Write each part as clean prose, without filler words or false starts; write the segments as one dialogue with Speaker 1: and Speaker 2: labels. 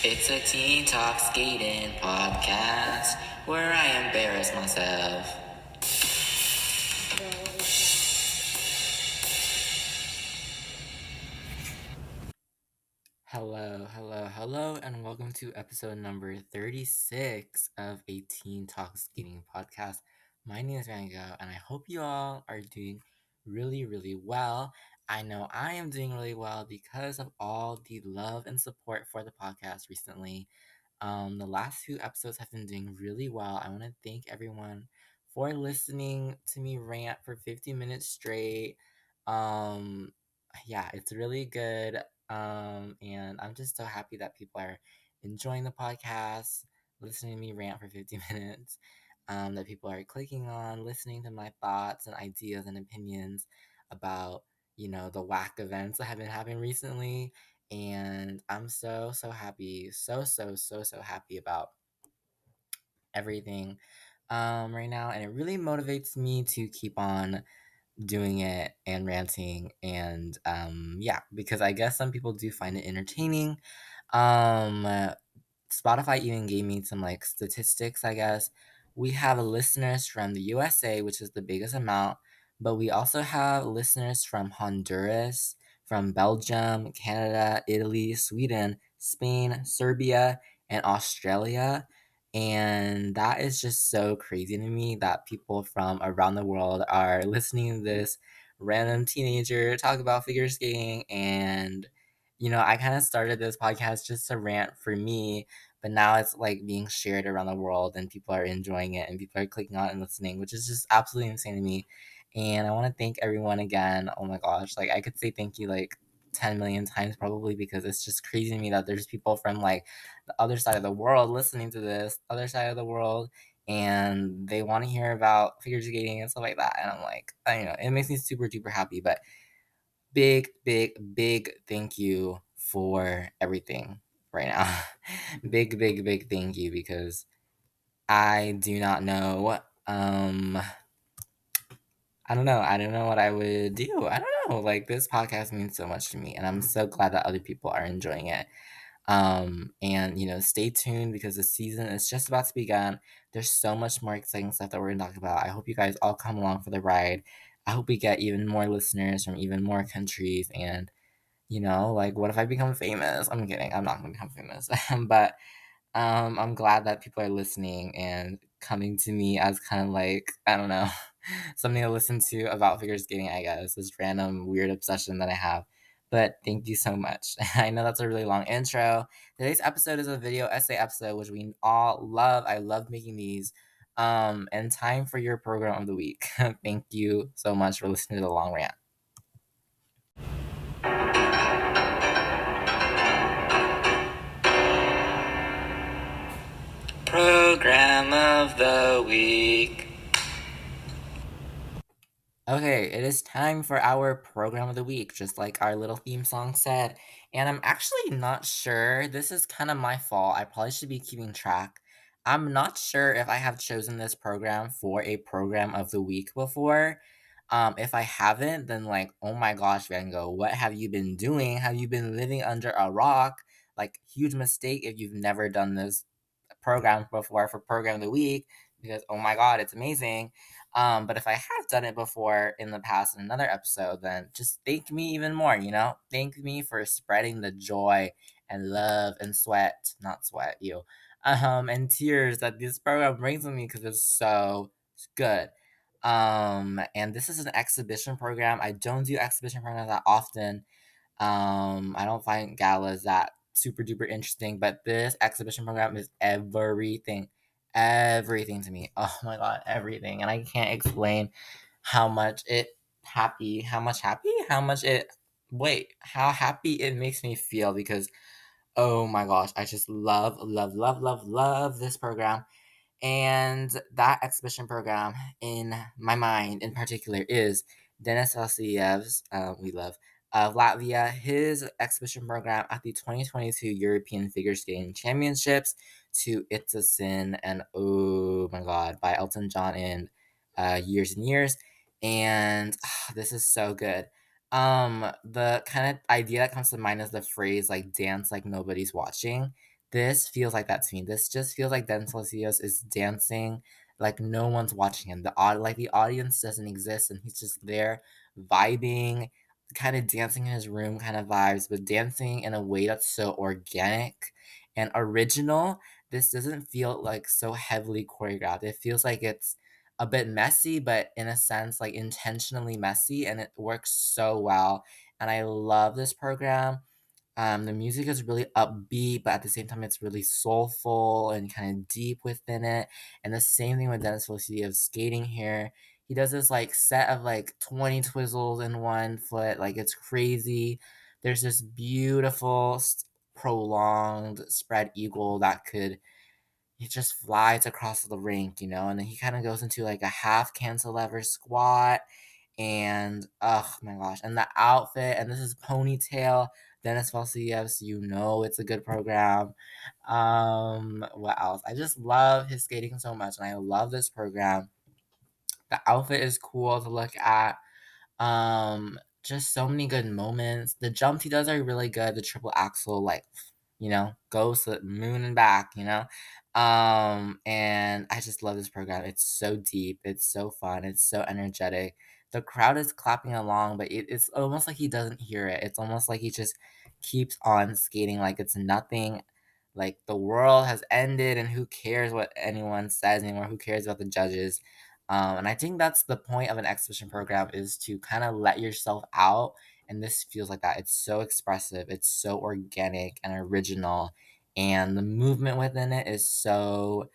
Speaker 1: It's a teen talk skating podcast where I embarrass myself. Hello, and welcome to episode number 36 of a Teen Talk Skating podcast. My name is Mango, and I hope you all are doing really well. I know I am doing really well because of all the love and support for the podcast recently. The last few episodes have been doing really well. I want to thank everyone for listening to me rant for 50 minutes straight. Um, yeah, it's really good. And I'm just so happy that people are enjoying the podcast, listening to me rant for 50 minutes. That people are clicking on, listening to my thoughts and ideas and opinions about, the whack events that have been happening recently, and I'm so happy, so happy about everything right now, and it really motivates me to keep on doing it and ranting, and yeah, because I guess some people do find it entertaining. um Spotify even gave me some like statistics, I guess. We have listeners from the USA, which is the biggest amount, but we also have listeners from Honduras, from Belgium, Canada, Italy, Sweden, Spain, Serbia, and Australia. And that is just so crazy to me that people from around the world are listening to this random teenager talk about figure skating. And, I kind of started this podcast just to rant for me, but now it's like being shared around the world and people are enjoying it and people are clicking on and listening, which is just absolutely insane to me. And I want to thank everyone again. Oh my gosh, like I could say thank you like 10 million times probably, because it's just crazy to me that there's people from like the other side of the world listening to this other side of the world, and they want to hear about figure skating and stuff like that. And I'm like, I don't know, it makes me super duper happy. But big thank you for everything right now. Big thank you, because I do not know. I don't know. I don't know what I would do. I don't know. Like, this podcast means so much to me, and I'm so glad that other people are enjoying it. And stay tuned, because the season is just about to begin. There's so much more exciting stuff that we're gonna talk about. I hope you guys all come along for the ride. I hope we get even more listeners from even more countries, and like, what if I become famous? I'm kidding. I'm not gonna become famous. But I'm glad that people are listening and coming to me as kind of like, I don't know, something to listen to about figure skating, I guess. This random weird obsession that I have. But thank you so much. I know that's a really long intro. Today's episode is a video essay episode, which we all love. I love making these. And time for your program of the week. Thank you so much for listening to the long rant. Program of the week. Okay, it is time for our program of the week, just like our little theme song said. And I'm actually not sure. This is kind of my fault. I probably should be keeping track. I'm not sure if I have chosen this program for a program of the week before. If I haven't, then like, oh my gosh, Van Gogh, what have you been doing? Have you been living under a rock? Like, huge mistake if you've never done this program before for program of the week, because oh my god, it's amazing. But if I have done it before in the past in another episode, then just thank me even more, Thank me for spreading the joy and love and sweat, not sweat, you, and tears that this program brings with me, because it's so good. And this is an exhibition program. I don't do exhibition programs that often. I don't find galas that super duper interesting, but this exhibition program is everything. Everything to me. Oh my god, everything. And I can't explain how much it how much it how happy it makes me feel, because oh my gosh, I just love this program. And that exhibition program, in my mind in particular, is Denis Vasilyev's, we love, of Latvia, his exhibition program at the 2022 European Figure Skating Championships, to It's a Sin and oh my god by Elton John in Years and Years. And this is so good. The kind of idea that comes to mind is the phrase like dance like nobody's watching. This feels like that to me. This just feels like Dennis Felicios is dancing like no one's watching him. The audience doesn't exist, and he's just there vibing, kind of dancing in his room, kind of vibes, but dancing in a way that's so organic and original. This doesn't feel like so heavily choreographed. It feels like it's a bit messy, but in a sense, like intentionally messy, and it works so well. And I love this program. The music is really upbeat, but at the same time, it's really soulful and kind of deep within it. And the same thing with Dennis Felicity of skating here. He does this like set of like 20 twizzles in one foot. Like it's crazy. There's this beautiful, prolonged spread eagle that could he just flies across the rink, and then he kind of goes into like a half cantilever squat, and oh my gosh, and the outfit, and this is ponytail. Dennis Valsievs, it's a good program. What else? I just love his skating so much, and I love this program. The outfit is cool to look at. Just so many good moments. The jumps he does are really good. The triple axel, like, goes to the moon and back, and I just love this program. It's so deep. It's so fun. It's so energetic. The crowd is clapping along, but it's almost like he doesn't hear it. It's almost like he just keeps on skating like it's nothing. Like the world has ended, and who cares what anyone says anymore? Who cares about the judges? And I think that's the point of an exhibition program is to kind of let yourself out. And this feels like that. It's so expressive, it's so organic and original. And the movement within it is so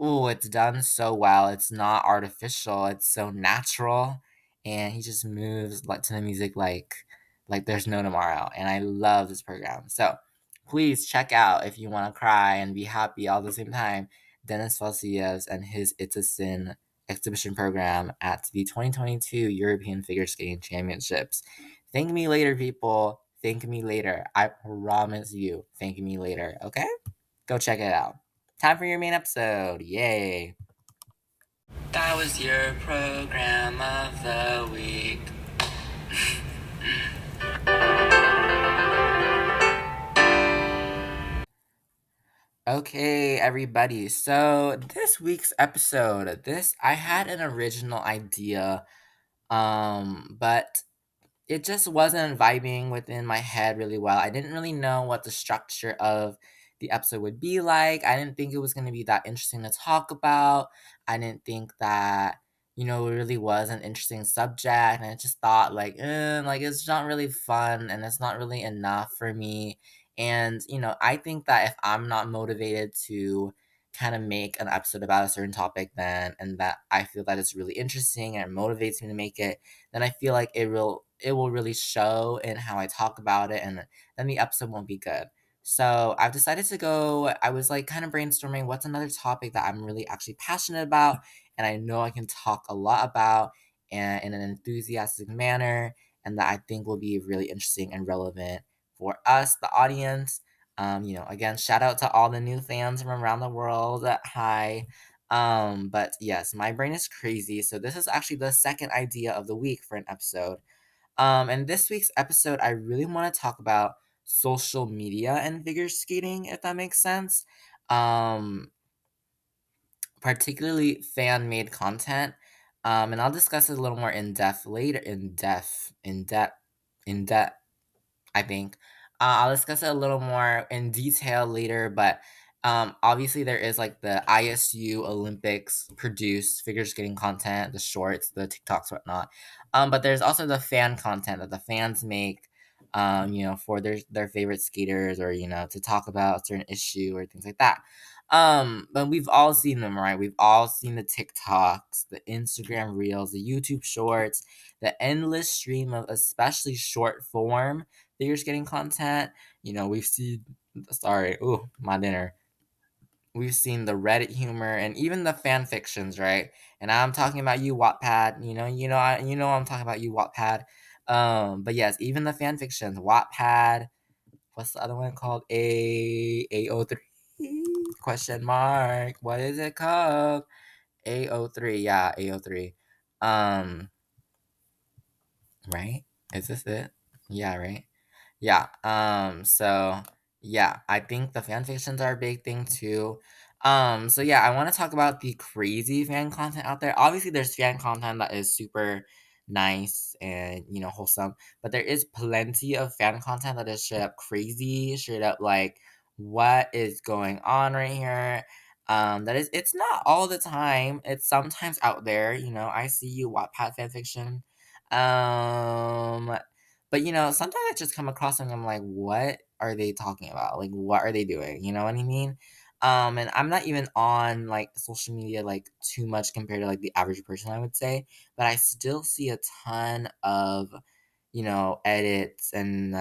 Speaker 1: ooh, it's done so well. It's not artificial. It's so natural, and he just moves like to the music like there's no tomorrow. And I love this program. So please check out if you want to cry and be happy all at the same time. Dennis Falsias and his It's a Sin exhibition program at the 2022 European Figure Skating Championships. Thank me later, people. Thank me later. I promise you. Thank me later. Okay? Go check it out. Time for your main episode. Yay. That was your program of the week. Okay, everybody. So, this week's episode, I had an original idea, but it just wasn't vibing within my head really well. I didn't really know what the structure of the episode would be like. I didn't think it was going to be that interesting to talk about. I didn't think that, it really was an interesting subject. And I just thought, like it's not really fun and it's not really enough for me. And, I think that if I'm not motivated to kind of make an episode about a certain topic, then, and that I feel that it's really interesting and it motivates me to make it, then I feel like it will really show in how I talk about it, and then the episode won't be good. So I've decided to go. I was like kind of brainstorming what's another topic that I'm really actually passionate about, and I know I can talk a lot about and in an enthusiastic manner, and that I think will be really interesting and relevant for us, the audience. Again, shout out to all the new fans from around the world. Hi. But yes, my brain is crazy. So this is actually the second idea of the week for an episode. And this week's episode, I really want to talk about social media and figure skating, if that makes sense. Um, Particularly fan made content. And I'll discuss it a little more in depth later. In depth. I think. I'll discuss it a little more in detail later, but obviously there is like the ISU Olympics produced figure skating content, the shorts, the TikToks, whatnot. But there's also the fan content that the fans make, for their favorite skaters or to talk about a certain issue or things like that. But we've all seen them, right? We've all seen the TikToks, the Instagram reels, the YouTube shorts, the endless stream of especially short form figures getting content. We've seen, sorry, ooh, my dinner. We've seen the Reddit humor and even the fan fictions, right? And I'm talking about you, Wattpad. I'm talking about you, Wattpad. But yes, even the fan fictions, Wattpad. What's the other one called? A03 question mark. What is it called? A03. Yeah, A03. Um, right? Is this it? Yeah, right. Yeah. So Yeah, I think the fan fictions are a big thing too. So yeah, I want to talk about the crazy fan content out there. Obviously, there's fan content that is super nice and wholesome, but there is plenty of fan content that is straight up crazy, straight up like what is going on right here. That is, it's not all the time. It's sometimes out there. I see you Wattpad fan fiction. Um, but sometimes I just come across them and I'm like, what are they talking about? Like, what are they doing? You know what I mean? And I'm not even on like social media like too much compared to like the average person, I would say. But I still see a ton of edits and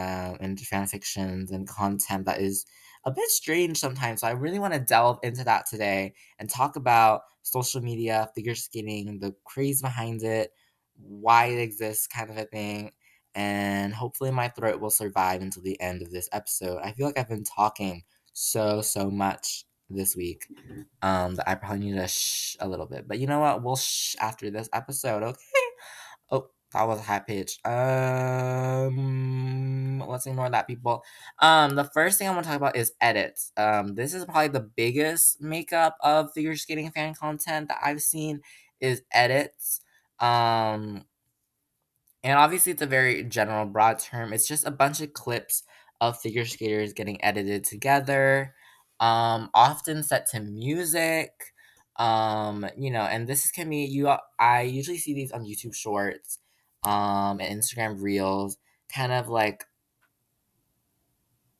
Speaker 1: fan fictions and content that is a bit strange sometimes. So I really want to delve into that today and talk about social media, figure skating, the craze behind it, why it exists, kind of a thing. And hopefully my throat will survive until the end of this episode. I feel like I've been talking so much this week that I probably need to shh a little bit. But you know what? We'll shh after this episode, okay? Oh, that was a high pitch. Let's ignore that, people. The first thing I want to talk about is edits. This is probably the biggest makeup of figure skating fan content that I've seen is edits. And obviously, it's a very general, broad term. It's just a bunch of clips of figure skaters getting edited together, often set to music. And this can be you. I usually see these on YouTube Shorts, and Instagram Reels, kind of like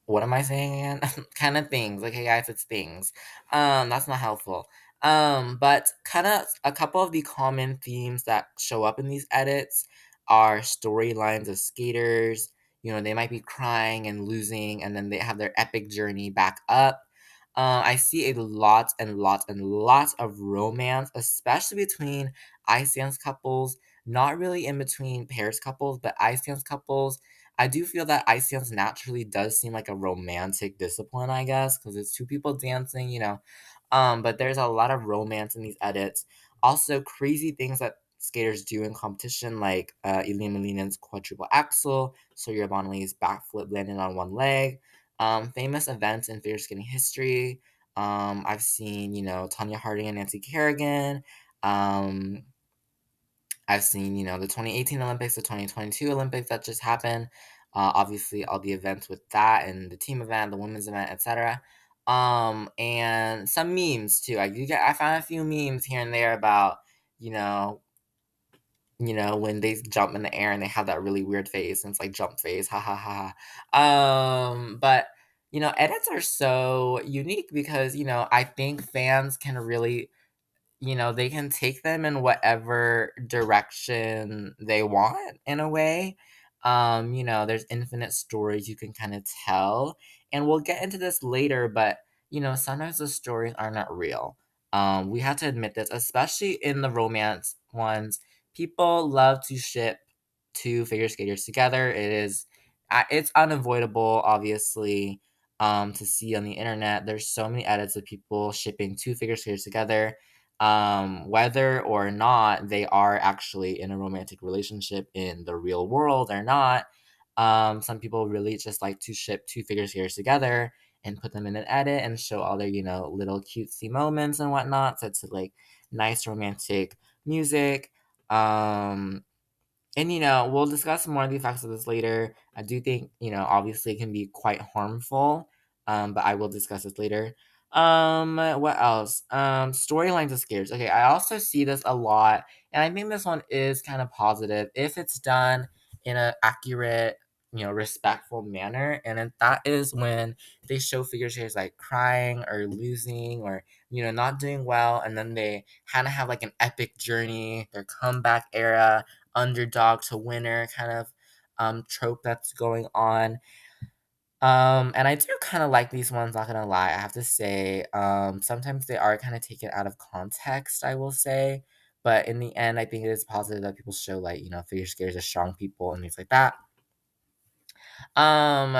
Speaker 1: what am I saying again? Kind of things. Like, hey guys, it's things. That's not helpful. But kind of a couple of the common themes that show up in these edits are storylines of skaters. They might be crying and losing, and then they have their epic journey back up. I see a lot and lot and lot of romance, especially between ice dance couples. Not really in between pairs couples, but ice dance couples. I do feel that ice dance naturally does seem like a romantic discipline, I guess, because it's two people dancing. But there's a lot of romance in these edits. Also, crazy things that skaters do in competition, like Ilya Melinen's quadruple axel, Sawyer Bonley's backflip landing on one leg. Famous events in figure skating history. I've seen, Tanya Harding and Nancy Kerrigan. Um, I've seen, the 2018 Olympics, the 2022 Olympics that just happened. Obviously, all the events with that and the team event, the women's event, etc. And some memes too. I found a few memes here and there about, you know, when they jump in the air and they have that really weird face and it's like jump face, ha ha ha ha. But edits are so unique because I think fans can really they can take them in whatever direction they want in a way. There's infinite stories you can kind of tell. And we'll get into this later, but sometimes the stories are not real. We have to admit this, especially in the romance ones. People love to ship two figure skaters together. It's unavoidable, obviously, to see on the internet. There's so many edits of people shipping two figure skaters together, whether or not they are actually in a romantic relationship in the real world or not. Some people really just like to ship two figure skaters together and put them in an edit and show all their, little cutesy moments and whatnot. So it's like nice romantic music. And we'll discuss more of the effects of this later. I do think, obviously it can be quite harmful. But I will discuss this later. What else? Storylines of scares. Okay, I also see this a lot, and I think this one is kind of positive if it's done in an accurate, respectful manner. And then that is when they show figure skaters like crying or losing or not doing well, and then they kind of have like an epic journey, their comeback era, underdog to winner kind of trope that's going on. And I do kind of like these ones, not gonna lie. I have to say, sometimes they are kind of taken out of context, I will say. But in the end, I think it is positive that people show like, figure skaters are strong people and things like that. Um,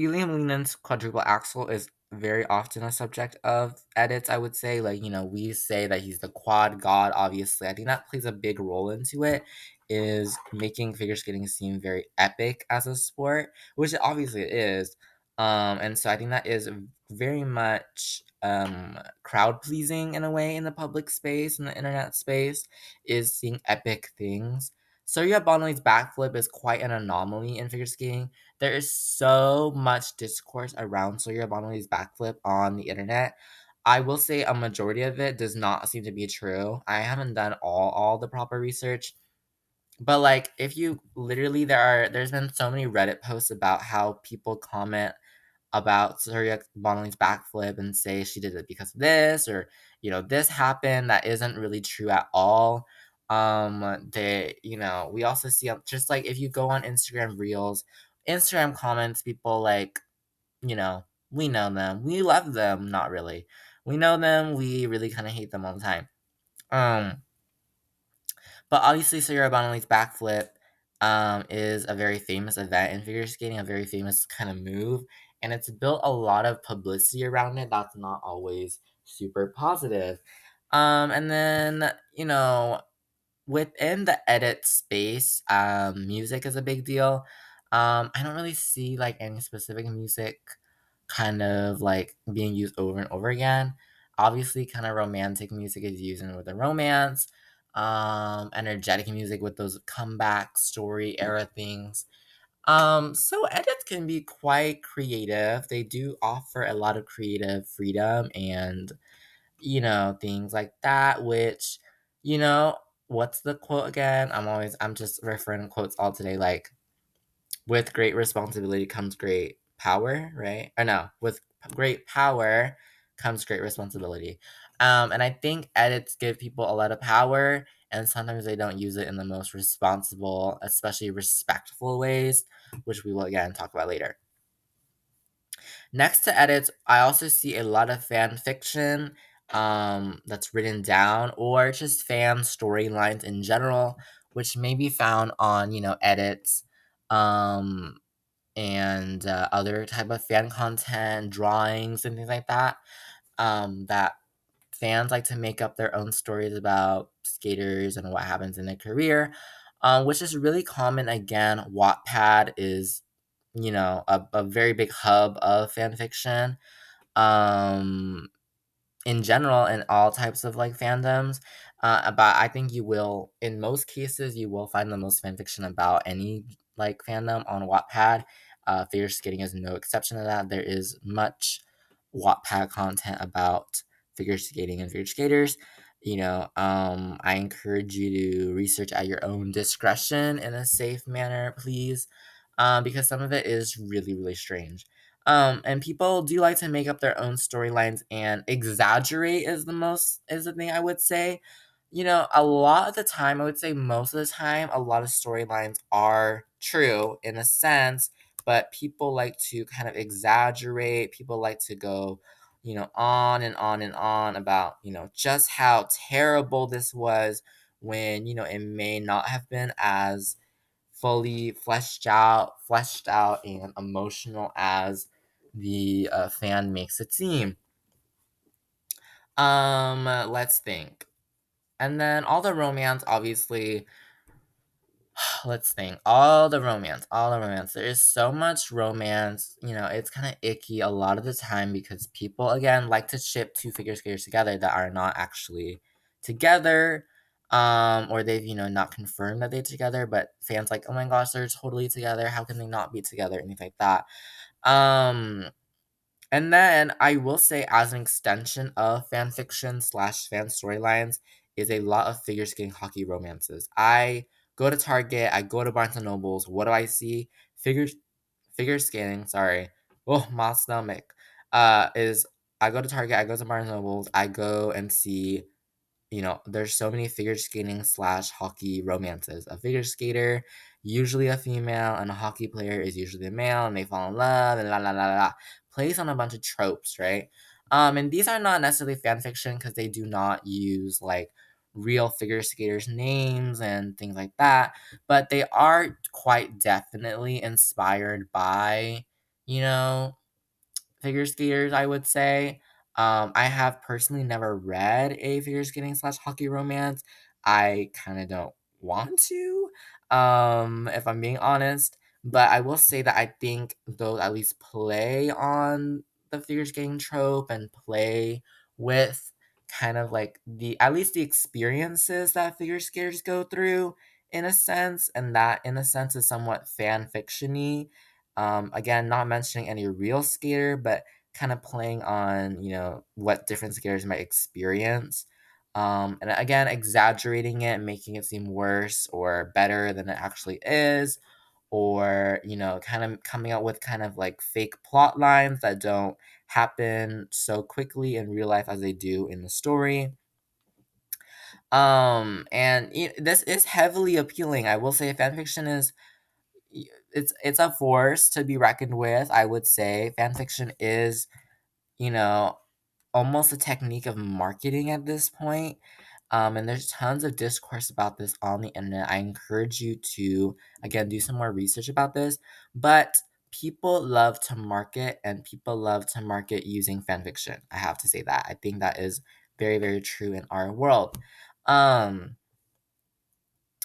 Speaker 1: Eliam Leenan's quadruple axel is very often a subject of edits, I would say. Like, we say that he's the quad god, obviously. I think that plays a big role into it, is making figure skating seem very epic as a sport, which obviously it is. And so I think that is very much crowd pleasing in a way in the public space, in the internet space, is seeing epic things. Surya Bonaly's backflip is quite an anomaly in figure skating. There is so much discourse around Surya Bonaly's backflip on the internet. I will say a majority of it does not seem to be true. I haven't done all the proper research, but like if you literally there's been so many Reddit posts about how people comment about Surya Bonaly's backflip and say she did it because of this, or this happened, that isn't really true at all. We also see just like if you go on Instagram Reels, Instagram comments, people like, we know them, we love them, not really. We know them, we really kind of hate them all the time. Um, but obviously, Sarah Bonaly's backflip is a very famous event in figure skating, a very famous kind of move, and it's built a lot of publicity around it that's not always super positive. And then, within the edit space, music is a big deal. I don't really see like any specific music kind of like being used over and over again. Obviously, kind of romantic music is used with the romance. Energetic music with those comeback story era things. So edits can be quite creative. They do offer a lot of creative freedom and things like that, which, you know, what's the quote again? I'm just referring to quotes all today, like, with great responsibility comes great power, right? Or no, with great power comes great responsibility. And I think edits give people a lot of power, and sometimes they don't use it in the most responsible, especially respectful ways, which we will again talk about later. Next to edits, I also see a lot of fan fiction that's written down, or just fan storylines in general, which may be found on, edits, um, and other type of fan content, drawings, and things like that. That fans like to make up their own stories about skaters and what happens in their career, which is really common. Again, Wattpad is, a very big hub of fan fiction. Um, in general, in all types of like fandoms. But I think you will, in most cases, you will find the most fan fiction about any like fandom on Wattpad. Figure skating is no exception to that. There is much Wattpad content about figure skating and figure skaters. I encourage you to research at your own discretion in a safe manner, please, because some of it is really, really strange. And people do like to make up their own storylines and exaggerate is the thing I would say. A lot of the time, I would say most of the time, a lot of storylines are true in a sense, but people like to kind of exaggerate. People like to go, on and on and on about, just how terrible this was when, it may not have been as fully fleshed out and emotional as the fan makes it seem. Let's think. And then all the romance, obviously, let's think. All the romance. There is so much romance. It's kind of icky a lot of the time because people, again, like to ship two figure skaters together that are not actually together. Or they've, not confirmed that they're together, but fans like, oh my gosh, they're totally together. How can they not be together? And things like that. Um, and then I will say, as an extension of fan fiction slash fan storylines, is a lot of figure skating hockey romances. I go to Target, I go to Barnes and Nobles. What do I see? Figure skating. Sorry. Oh, my stomach. Is I go to Target, I go to Barnes and Nobles, I go and see, there's so many figure skating slash hockey romances. A figure skater, usually a female, and a hockey player is usually a male, and they fall in love, and la la la la. Plays on a bunch of tropes, right? And these are not necessarily fan fiction because they do not use like real figure skaters' names and things like that, but they are quite definitely inspired by, you know, figure skaters, I would say. I have personally never read a figure skating slash hockey romance. I kind of don't want to, if I'm being honest. But I will say that I think those at least play on the figure skating trope and play with kind of like the at least the experiences that figure skaters go through in a sense, and that in a sense is somewhat fan fictiony. Again, not mentioning any real skater, but kind of playing on, what different skaters might experience. And again, exaggerating it, making it seem worse or better than it actually is, or kind of coming up with kind of like fake plot lines that don't happen so quickly in real life as they do in the story. And this is heavily appealing. I will say fanfiction is it's a force to be reckoned with. I would say fanfiction is, you know almost a technique of marketing at this point. And there's tons of discourse about this on the internet. I encourage you to, again, do some more research about this. But people love to market, and people love to market using fanfiction. I have to say that. I think that is very, very true in our world. Um,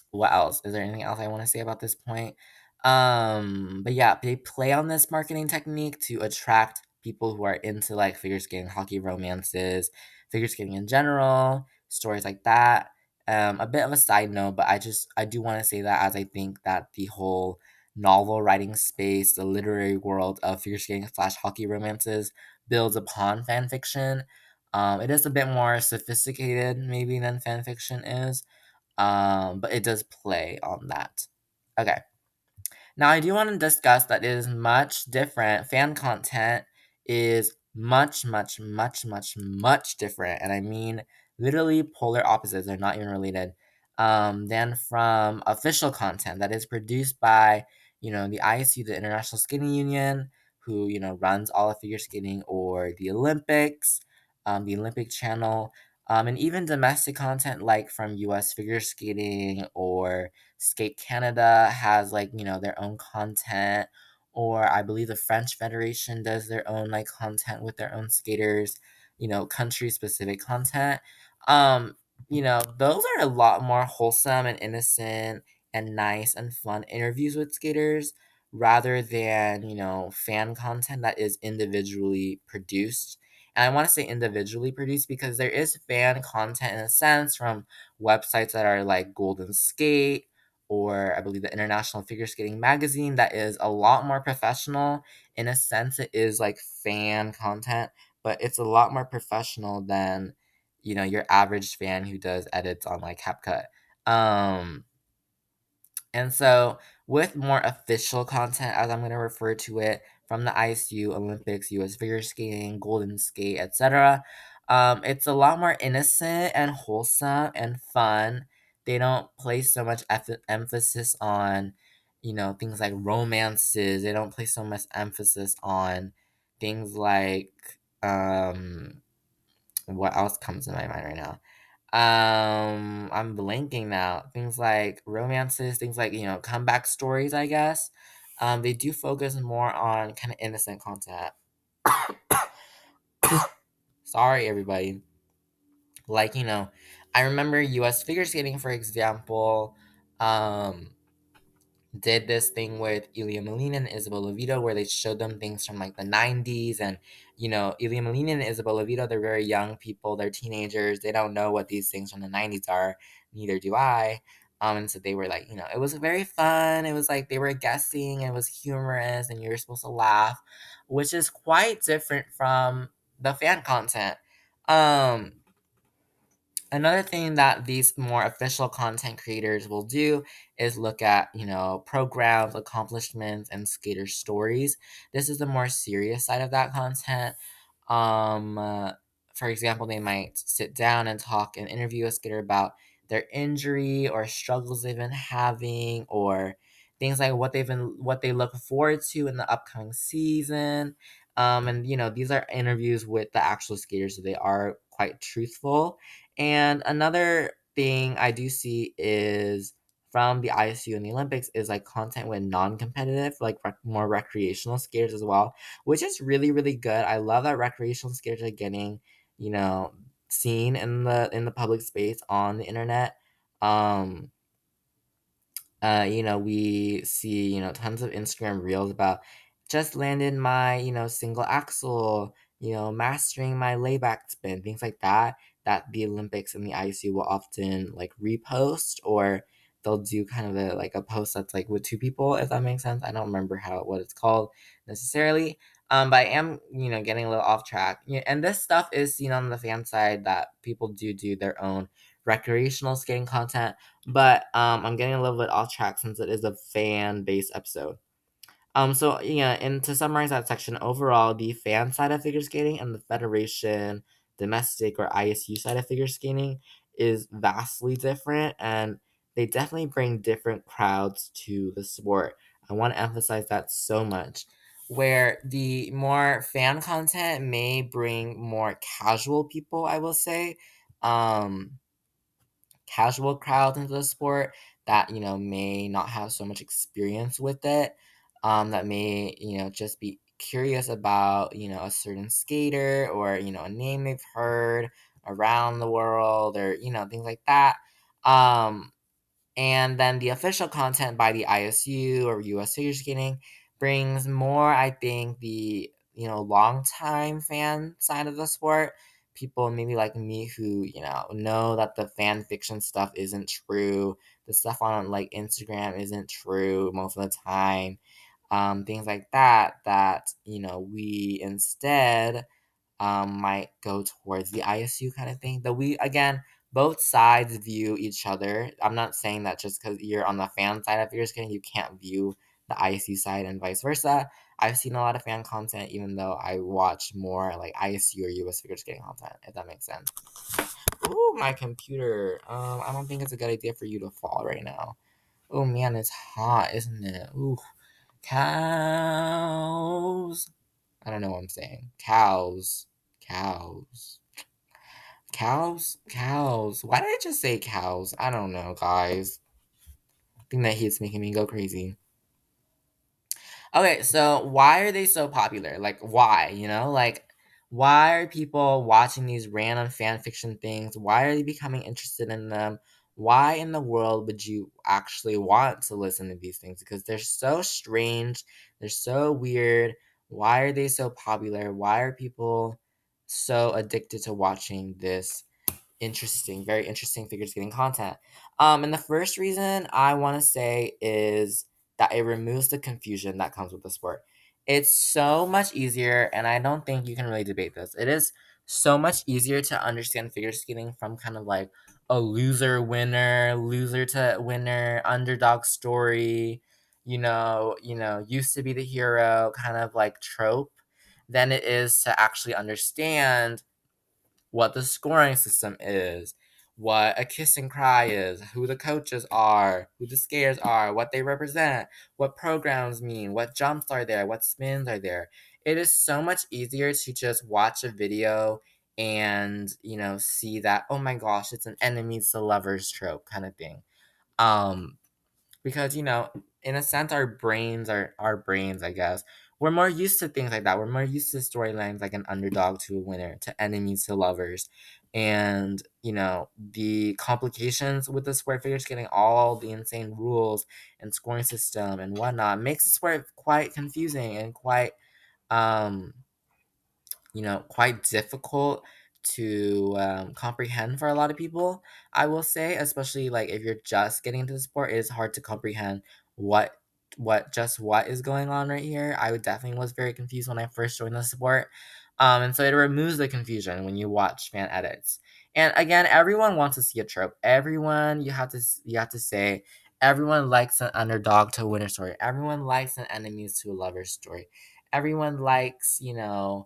Speaker 1: what else? Is there anything else I want to say about this point? But yeah, they play on this marketing technique to attract people who are into like figure skating, hockey romances, figure skating in general, stories like that. A bit of a side note, but I do want to say that, as I think that the whole novel writing space, the literary world of figure skating slash hockey romances builds upon fan fiction. It is a bit more sophisticated maybe than fan fiction is, but it does play on that. Okay. Now, I do want to discuss that it is much different. Fan content is much, much, much, much, much different. And I mean literally polar opposites. They're not even related. Than from official content that is produced by, the ISU, the International Skating Union, who, runs all of figure skating, or the Olympics, the Olympic Channel, and even domestic content like from US Figure Skating or Skate Canada has like, their own content, or I believe the French Federation does their own like content with their own skaters, country specific content. Those are a lot more wholesome and innocent and nice and fun interviews with skaters, rather than, fan content that is individually produced. And I want to say individually produced because there is fan content in a sense from websites that are like Golden Skate, or I believe the International Figure Skating Magazine, that is a lot more professional. In a sense, it is like fan content, but it's a lot more professional than, your average fan who does edits on like CapCut. Um, and so, with more official content, as I'm going to refer to it, from the ISU, Olympics, US Figure Skating, Golden Skate, etc., it's a lot more innocent and wholesome and fun. They don't place so much emphasis on, things like romances. They don't place so much emphasis on things like, um, what else comes to my mind right now? I'm blanking now. Things like romances, things like, comeback stories, I guess. They do focus more on kind of innocent content. Sorry, everybody. Like, I remember US figure skating, for example, um, did this thing with Ilya Molina and Isabel Levito, where they showed them things from like the 90s. And, Ilya Molina and Isabel Levito, they're very young people, they're teenagers, they don't know what these things from the 90s are, neither do I. And so they were like, it was very fun. It was like they were guessing, it was humorous, and you were supposed to laugh, which is quite different from the fan content. Um, Another thing that these more official content creators will do is look at, programs, accomplishments, and skater stories. This is the more serious side of that content. Um, uh, for example, they might sit down and talk and interview a skater about their injury or struggles they've been having, or things like what they look forward to in the upcoming season. And these are interviews with the actual skaters, so they are quite truthful. And another thing I do see is from the ISU and the Olympics is like content with non-competitive, like more recreational skaters as well, which is really, really good. I love that recreational skaters are getting, you know, seen in the public space on the internet. Um We see, tons of Instagram reels about just landed my, single axel, mastering my layback spin, things like that the Olympics and the ICU will often like repost, or they'll do kind of a post that's like with two people, if that makes sense. I don't remember what it's called necessarily. But I am, getting a little off track. Yeah, and this stuff is seen on the fan side that people do their own recreational skating content, but I'm getting a little bit off track since it is a fan based episode. So yeah, and to summarize that section, overall, the fan side of figure skating and the federation, domestic or ISU side of figure skating is vastly different, and they definitely bring different crowds to the sport. I want to emphasize that so much. Where the more fan content may bring more casual people, I will say. Casual crowd into the sport that may not have so much experience with it, that may just be curious about a certain skater, or a name they've heard around the world, or things like that. um and then the official content by the ISU or US Figure Skating brings more, I think, the long-time fan side of the sport. People maybe like me who, know that the fan fiction stuff isn't true. The stuff on like Instagram isn't true most of the time. Things like that, we instead might go towards the ISU kind of thing. Though we, again, both sides view each other. I'm not saying that just because you're on the fan side of figure skating, you can't view the ISU side and vice versa. I've seen a lot of fan content, even though I watch more like ISU or US figure skating content, if that makes sense. Ooh, my computer. I don't think it's a good idea for you to fall right now. Oh man, it's hot, isn't it? Ooh, cows. I don't know what I'm saying. Cows. Cows. Cows. Why did I just say cows? I don't know, guys. I think that heat's making me go crazy. Okay, so why are they so popular? Like, why? Why are people watching these random fan fiction things? Why are they becoming interested in them? Why in the world would you actually want to listen to these things? Because they're so strange, they're so weird. Why are they so popular? Why are people so addicted to watching this interesting, very interesting figure skating content? And the first reason I want to say is that it removes the confusion that comes with the sport. It's so much easier, and I don't think you can really debate this. It is so much easier to understand figure skating from kind of like a loser winner, loser to winner, underdog story, used to be the hero kind of like trope, than it is to actually understand what the scoring system is, what a kiss and cry is, who the coaches are, who the skaters are, what they represent, what programs mean, what jumps are there, what spins are there. It is so much easier to just watch a video and, see that, oh my gosh, it's an enemies to lovers trope kind of thing. Um, because in a sense our brains, I guess, we're more used to things like that. We're more used to storylines like an underdog to a winner, to enemies to lovers, and the complications with the sport figures, getting all the insane rules and scoring system and whatnot, makes the sport quite confusing and um quite difficult to comprehend for a lot of people. I will say, especially like if you're just getting into the sport, it is hard to comprehend what what is going on right here. I would definitely was very confused when I first joined the sport. And so it removes the confusion when you watch fan edits. And again, everyone wants to see a trope. Everyone, you have to say, everyone likes an underdog to a winner story. Everyone likes an enemies to a lover story. Everyone likes, I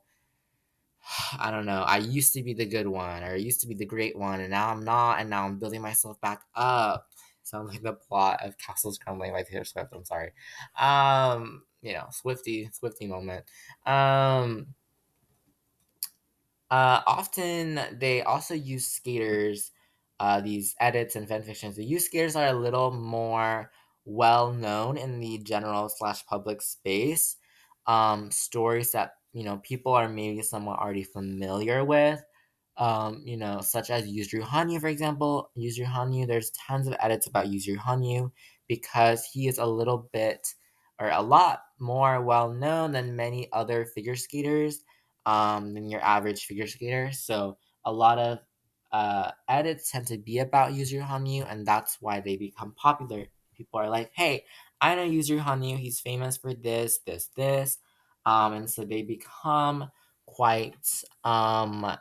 Speaker 1: don't know. I used to be the good one, or I used to be the great one, and now I'm not, and now I'm building myself back up. Sounds like the plot of Castles Crumbling by Taylor Swift. I'm sorry. Swifty moment. Um, Often they also use skaters, these edits and fanfictions. The use skaters are a little more well known in the general slash public space. Stories that people are maybe somewhat already familiar with. Such as Yuzuru Hanyu, for example. Yuzuru Hanyu, there's tons of edits about Yuzuru Hanyu. because he is a little bit or a lot more well known than many other figure skaters, than your average figure skater. So a lot of edits tend to be about Yuzuru Hanyu, and that's why they become popular. People are like, hey, I know Yuzuru Hanyu, he's famous for this, this, this. And so they become quite, I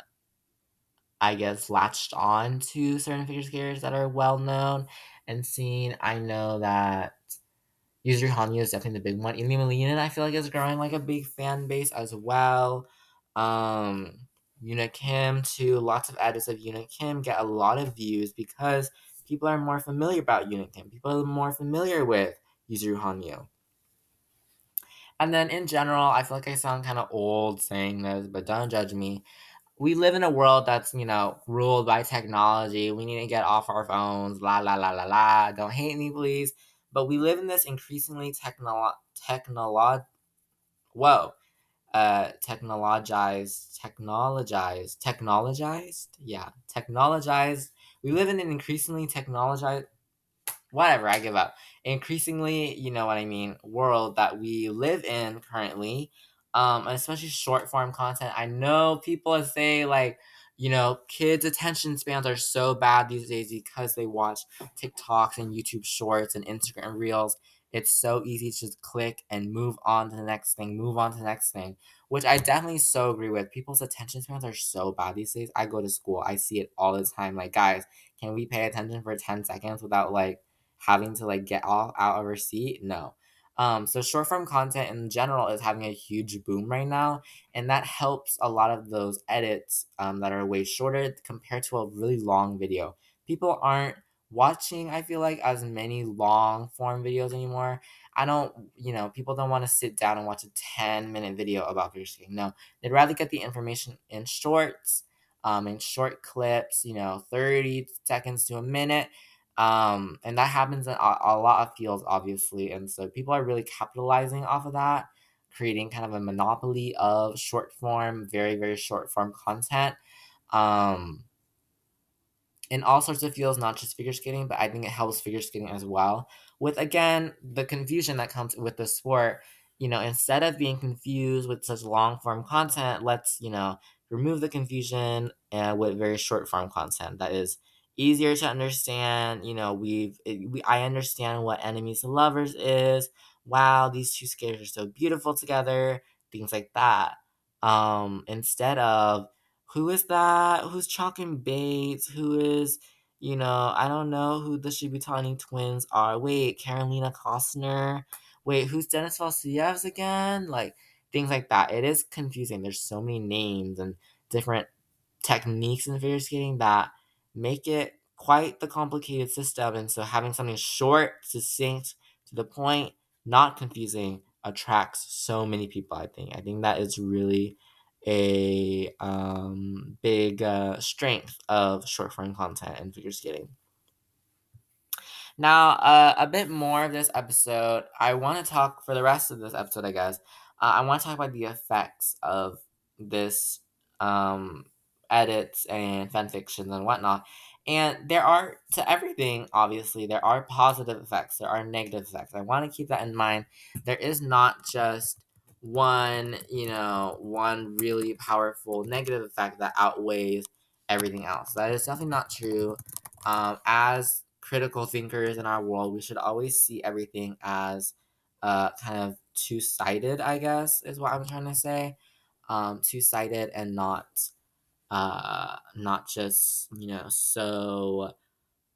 Speaker 1: guess, latched on to certain figure skaters that are well known and seen. I know that Yuzuru Hanyu is definitely the big one. Ili Melina, I feel like, is growing like a big fan base as well. Um, Yuna Kim too. Lots of edits of Yuna Kim get a lot of views because people are more familiar about Yuna Kim. People are more familiar with Yuzuru Hanyu. And then in general, I feel like I sound kind of old saying this, but don't judge me. We live in a world that's, ruled by technology. We need to get off our phones, la la la la la. Don't hate me, please. But we live in this increasingly whoa, technologized. We live in an increasingly technologized, whatever, I give up. Increasingly, you know what I mean, world that we live in currently, and especially short form content. I know people say like, kids' attention spans are so bad these days because they watch TikToks and YouTube Shorts and Instagram Reels. It's so easy to just click and move on to the next thing, move on to the next thing, which I definitely so agree with. People's attention spans are so bad these days. I go to school, I see it all the time. Like, guys, can we pay attention for 10 seconds without like having to like get all out of our seat? No. So short form content in general is having a huge boom right now, and that helps a lot of those edits that are way shorter compared to a really long video. People aren't watching, I feel like, as many long form videos anymore. I don't, people don't want to sit down and watch a 10-minute video about figure skating. No, they'd rather get the information in shorts, in short clips, 30 seconds to a minute, and that happens in a lot of fields, obviously. And so people are really capitalizing off of that, creating kind of a monopoly of short form, very, very short form content. Um, in all sorts of fields, not just figure skating, but I think it helps figure skating as well. With, again, the confusion that comes with the sport, instead of being confused with such long form content, let's, remove the confusion with very short form content that is easier to understand. I understand what enemies to lovers is. Wow, these two skaters are so beautiful together. Things like that. Instead of, who is that? Who's Chalking Bates? Who is, I don't know who the Shibutani twins are. Wait, Carolina Costner. Wait, who's Dennis Vasilyevs again? Like, things like that. It is confusing. There's so many names and different techniques in figure skating that make it quite the complicated system. And so having something short, succinct, to the point, not confusing, attracts so many people, I think. I think that is really a big strength of short form content and figure skating. Now, a bit more of this episode. I want to talk for the rest of this episode, I guess. I want to talk about the effects of this um, edits and fan fictions and whatnot. And there are, to everything, obviously, there are positive effects, there are negative effects. I want to keep that in mind. There is not just one really powerful negative effect that outweighs everything else. That is definitely not true. As critical thinkers in our world, we should always see everything as kind of two-sided, I guess, is what I'm trying to say. Two-sided and not just, so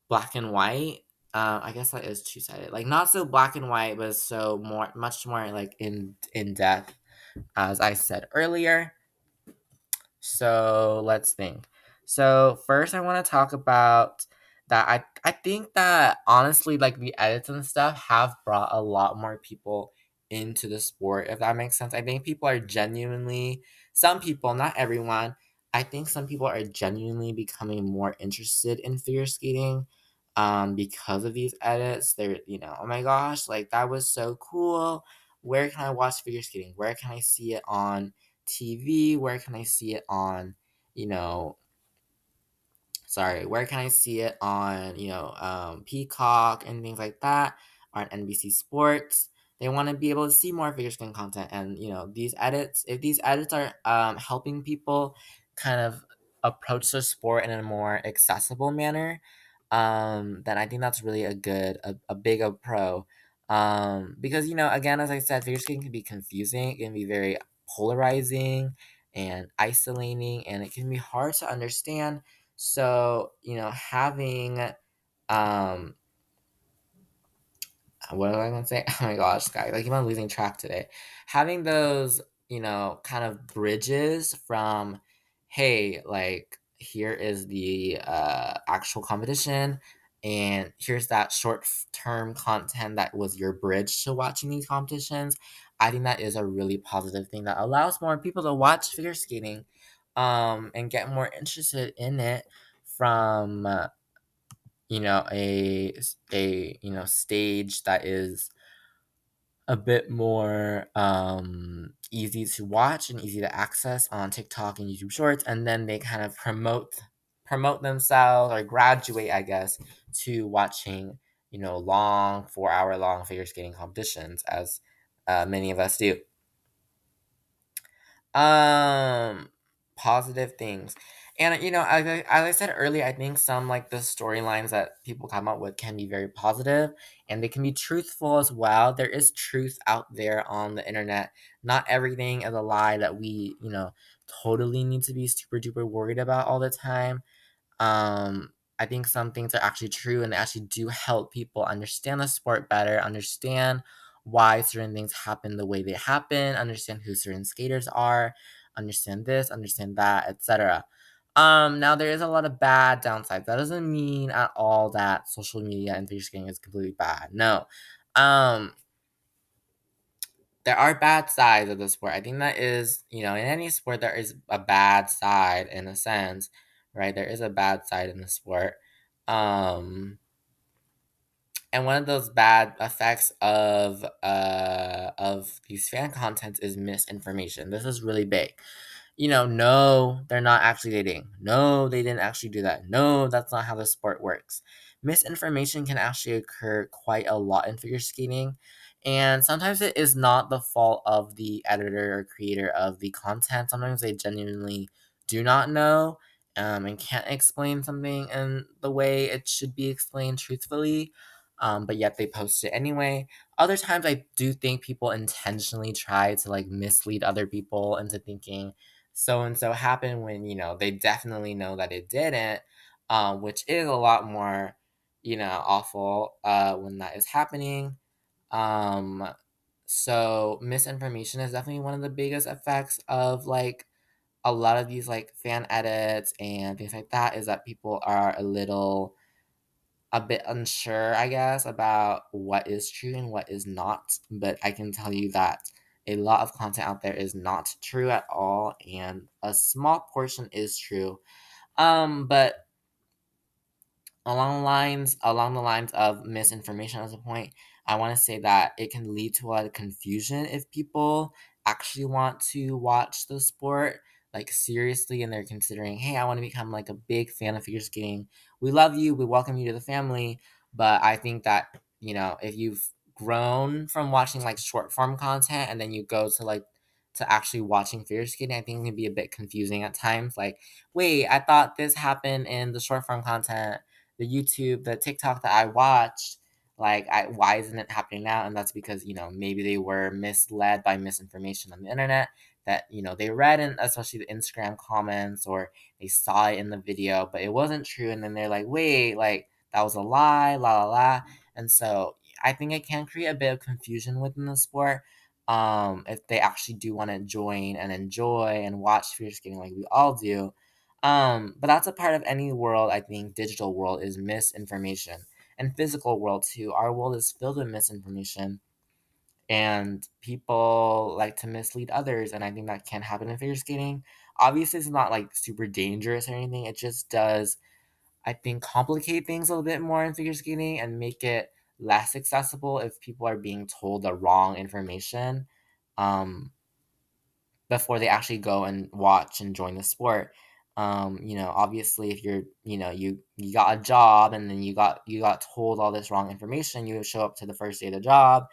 Speaker 1: black and white. I guess that is two-sided. Like, not so black and white, but so much more like in depth, as I said earlier. So let's think. So first, I want to talk about that. I think that honestly, like, the edits and stuff have brought a lot more people into the sport, if that makes sense. I think people are genuinely, some people, not everyone, I think some people are genuinely becoming more interested in figure skating because of these edits. They're, oh my gosh, like, that was so cool. Where can I watch figure skating? Where can I see it on TV? Where can I see it on, you know, where can I see it on, Peacock and things like that? on NBC Sports. They want to be able to see more figure skating content, and these edits. If these edits are helping people kind of approach the sport in a more accessible manner, then I think that's really a big a pro. Because again, as I said, figure skating can be confusing. It can be very polarizing and isolating, and it can be hard to understand. So having um what was I gonna say? Oh my gosh, guys, I keep on losing track today. Having those, kind of bridges from, hey, like here is the actual competition, and here's that short-term content that was your bridge to watching these competitions. I think that is a really positive thing that allows more people to watch figure skating, and get more interested in it from a stage that is a bit more easy to watch and easy to access on TikTok and YouTube Shorts, and then they kind of promote themselves or graduate, I guess, to watching long 4 hour long figure skating competitions, as many of us do. Um, Positive things. And as I said earlier, I think some like the storylines that people come up with can be very positive, and they can be truthful as well. There is truth out there on the internet. Not everything is a lie that we, totally need to be super duper worried about all the time. I think some things are actually true, and they actually do help people understand the sport better, understand why certain things happen the way they happen, understand who certain skaters are, understand this, understand that, etc. Now there is a lot of bad downsides. That doesn't mean at all that social media and figure skating is completely bad. No. Um, there are bad sides of the sport. I think that is, in any sport there is a bad side in a sense, right? There is a bad side in the sport. Um and one of those bad effects of these fan contents is misinformation. This is really big. No, they're not actually dating. No, they didn't actually do that. No, that's not how the sport works. Misinformation can actually occur quite a lot in figure skating, and sometimes it is not the fault of the editor or creator of the content. Sometimes they genuinely do not know, and can't explain something in the way it should be explained truthfully, but yet they post it anyway. Other times, I do think people intentionally try to like mislead other people into thinking so and so happened when they definitely know that it didn't, which is a lot more awful when that is happening. um so misinformation is definitely one of the biggest effects of like a lot of these like fan edits and things like that, is that people are a bit unsure, I guess, about what is true and what is not. But I can tell you that a lot of content out there is not true at all, and a small portion is true. But along the lines of misinformation as a point, I want to say that it can lead to a lot of confusion if people actually want to watch the sport like seriously, and they're considering, hey, I want to become like a big fan of figure skating. We love you, we welcome you to the family. But I think that if you've grown from watching like short form content and then you go to like to actually watching figure skating, I think it can be a bit confusing at times. Like, wait, I thought this happened in the short form content, the YouTube, the TikTok that I watched, like, why isn't it happening now? And that's because maybe they were misled by misinformation on the internet that they read in, especially the Instagram comments, or they saw it in the video, but it wasn't true, and then they're like, wait, like that was a lie, la la la. And so I think it can create a bit of confusion within the sport. If they actually do want to join and enjoy and watch figure skating like we all do, but that's a part of any world. I think digital world is misinformation, and physical world too. Our world is filled with misinformation, and people like to mislead others, and I think that can happen in figure skating. Obviously, it's not like super dangerous or anything. It just does, I think, complicate things a little bit more in figure skating and make it less accessible if people are being told the wrong information. Um, Before they actually go and watch and join the sport. Obviously, if you're, you got a job and then you got told all this wrong information, you show up to the first day of the job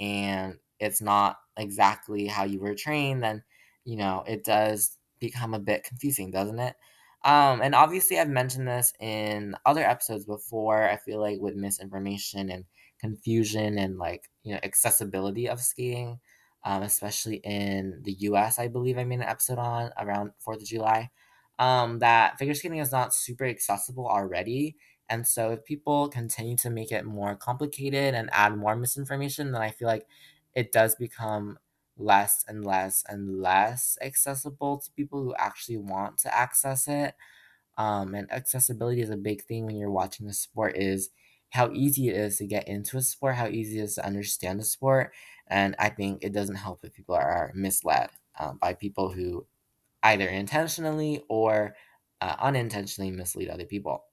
Speaker 1: and it's not exactly how you were trained, then it does become a bit confusing, doesn't it? And obviously, I've mentioned this in other episodes before. I feel like with misinformation and confusion and like accessibility of skating, especially in the U.S., I believe I made an episode on around Fourth of July, that figure skating is not super accessible already. And so if people continue to make it more complicated and add more misinformation, then I feel like it does become less and less and less accessible to people who actually want to access it. And accessibility is a big thing when you're watching a sport, is how easy it is to get into a sport, how easy it is to understand the sport. And I think it doesn't help if people are misled by people who either intentionally or unintentionally mislead other people.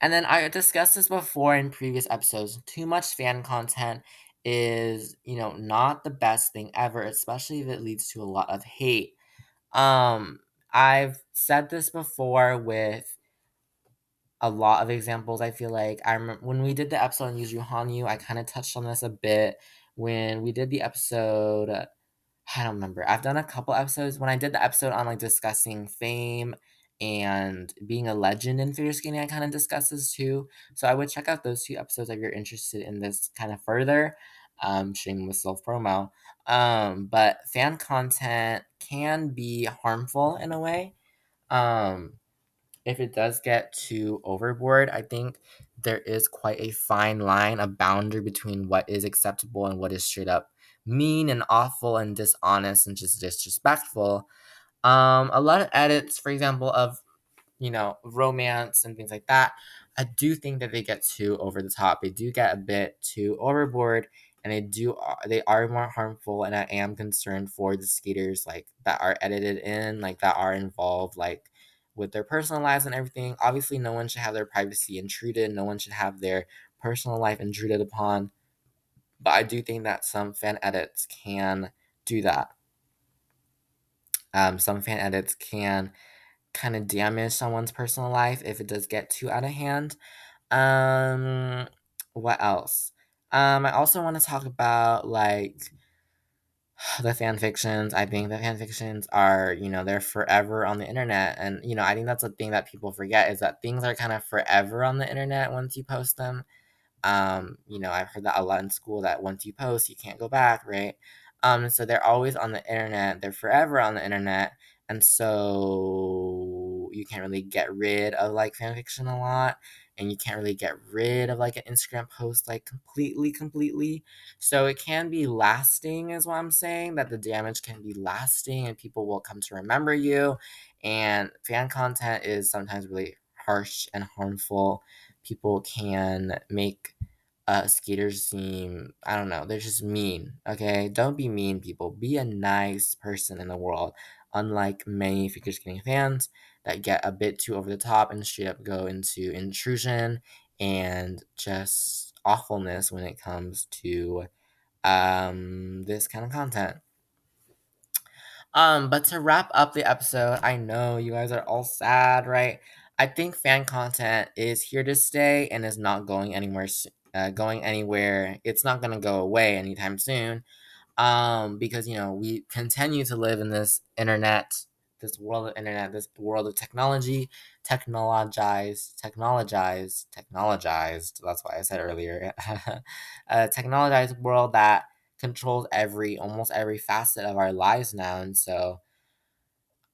Speaker 1: And then I discussed this before in previous episodes. Too much fan content is, not the best thing ever, especially if it leads to a lot of hate. Um, I've said this before with a lot of examples. I feel like I remember when we did the episode on Yuzu Hanyu, I kind of touched on this a bit. When we did the episode, I don't remember. I've done a couple episodes. When I did the episode on like discussing fame and being a legend in figure skating, I kind of discussed this too. So I would check out those two episodes if you're interested in this kind of further. Shameless self promo. But fan content can be harmful in a way. Um, if it does get too overboard, I think there is quite a fine line, a boundary between what is acceptable and what is straight up mean and awful and dishonest and just disrespectful. A lot of edits, for example, of romance and things like that, I do think that they get too over the top. They do get a bit too overboard, and they are more harmful. And I am concerned for the skaters like that are edited in, like that are involved, like with their personal lives and everything. Obviously, no one should have their privacy intruded. No one should have their personal life intruded upon. But I do think that some fan edits can do that. Some fan edits can kind of damage someone's personal life if it does get too out of hand. Um, what else? I also want to talk about like the fan fictions. I think the fan fictions are, they're forever on the internet. And, I think that's a thing that people forget, is that things are kind of forever on the internet once you post them. I've heard that a lot in school, that once you post, you can't go back, right? So they're always on the internet, they're forever on the internet, and so you can't really get rid of like fan fiction a lot, and you can't really get rid of like an Instagram post like completely. So it can be lasting, is what I'm saying, that the damage can be lasting and people will come to remember you. And fan content is sometimes really harsh and harmful. People can make skaters seem, I don't know, they're just mean. Okay, don't be mean, people. Be a nice person in the world. Unlike many figure skating fans that get a bit too over the top and straight up go into intrusion and just awfulness when it comes to this kind of content. But to wrap up the episode, I know you guys are all sad, right? I think fan content is here to stay and is not going anywhere. Going anywhere. It's not gonna go away anytime soon. Because we continue to live in this internet, this world of internet, this world of technology, technologized. That's why I said earlier, a technologized world that controls almost every facet of our lives now. And so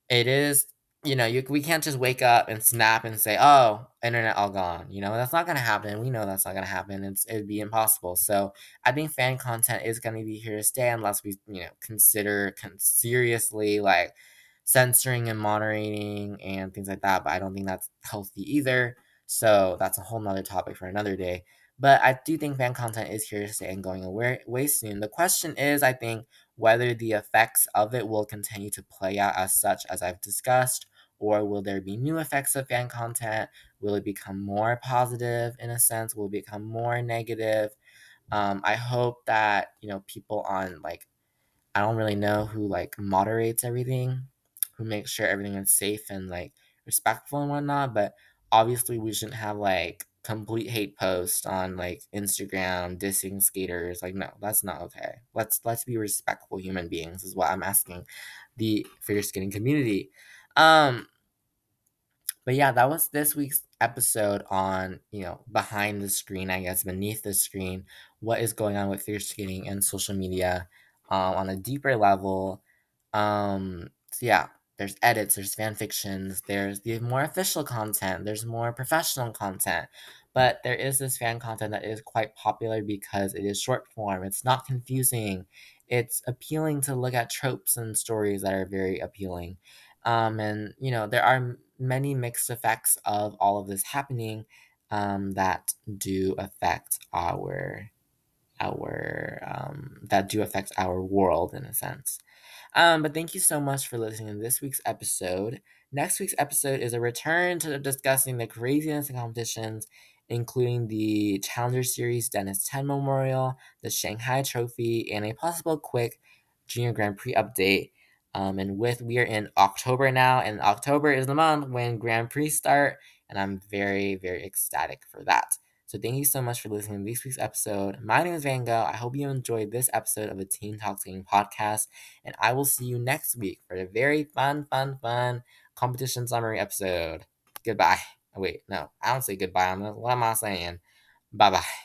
Speaker 1: it is, we can't just wake up and snap and say, "Oh, internet all gone." That's not gonna happen. We know that's not gonna happen. It'd be impossible. So I think fan content is gonna be here to stay unless we, consider seriously like censoring and moderating and things like that. But I don't think that's healthy either. So that's a whole nother topic for another day. But I do think fan content is here to stay and going away way soon. The question is, I think, whether the effects of it will continue to play out as such as I've discussed, or will there be new effects of fan content? Will it become more positive in a sense? Will it become more negative? I hope that people on like, I don't really know who like moderates everything, who make sure everything is safe and like respectful and whatnot. But obviously, we shouldn't have like complete hate posts on like Instagram dissing skaters. Like, no, that's not okay. Let's be respectful human beings is what I'm asking the figure skating community. Um, but yeah, that was this week's episode on, behind the screen, I guess, beneath the screen, what is going on with figure skating and social media on a deeper level. So yeah, there's edits, there's fan fictions, there's the more official content, there's more professional content. But there is this fan content that is quite popular because it is short form. It's not confusing. It's appealing to look at tropes and stories that are very appealing. And there are many mixed effects of all of this happening that do affect our world in a sense. But thank you so much for listening to this week's episode. Next week's episode is a return to discussing the craziness of competitions, including the Challenger Series Dennis 10 Memorial, the Shanghai Trophy, and a possible quick Junior Grand Prix update. We are in October now, and October is the month when Grand Prix start, and I'm very, very ecstatic for that. So thank you so much for listening to this week's episode. My name is Van Gogh. I hope you enjoyed this episode of the Teen Talk Skating podcast, and I will see you next week for a very fun, fun, fun competition summary episode. Goodbye. Oh, wait, no, I don't say goodbye. What am I saying? Bye bye.